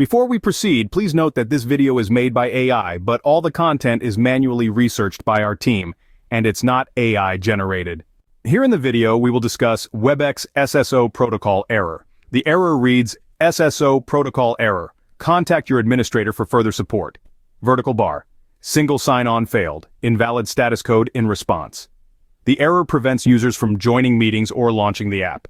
Before we proceed, please note that this video is made by AI, but all the content is manually researched by our team, and it's not AI generated. Here in the video, we will discuss Webex SSO protocol error. The error reads, SSO protocol error. Contact your administrator for further support. Vertical bar. Single sign-on failed. Invalid status code in response. The error prevents users from joining meetings or launching the app.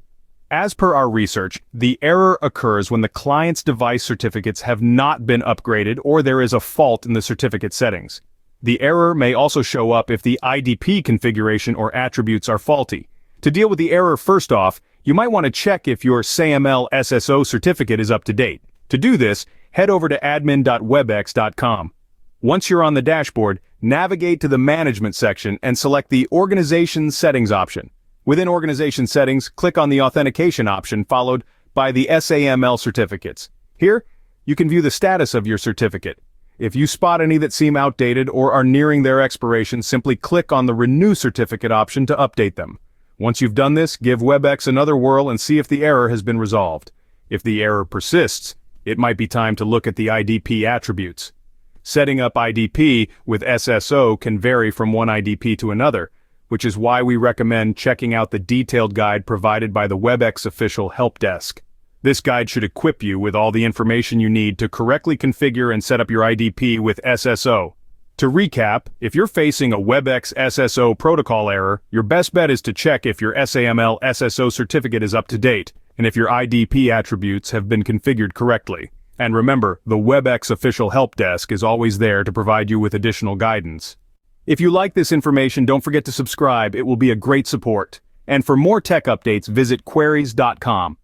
As per our research, the error occurs when the client's device certificates have not been upgraded or there is a fault in the certificate settings. The error may also show up if the IDP configuration or attributes are faulty. To deal with the error, first off, you might want to check if your SAML SSO certificate is up to date. To do this, head over to admin.webex.com. Once you're on the dashboard, navigate to the Management section and select the Organization Settings option. Within Organization Settings, click on the Authentication option followed by the SAML certificates. Here, you can view the status of your certificate. If you spot any that seem outdated or are nearing their expiration, simply click on the Renew Certificate option to update them. Once you've done this, give Webex another whirl and see if the error has been resolved. If the error persists, it might be time to look at the IDP attributes. Setting up IDP with SSO can vary from one IDP to another, which is why we recommend checking out the detailed guide provided by the Webex official help desk. This guide should equip you with all the information you need to correctly configure and set up your IDP with SSO. To recap, if you're facing a Webex SSO protocol error, your best bet is to check if your SAML SSO certificate is up to date, and if your IDP attributes have been configured correctly. And remember, the Webex official help desk is always there to provide you with additional guidance. If you like this information, don't forget to subscribe. It will be a great support. And for more tech updates, visit queries.com.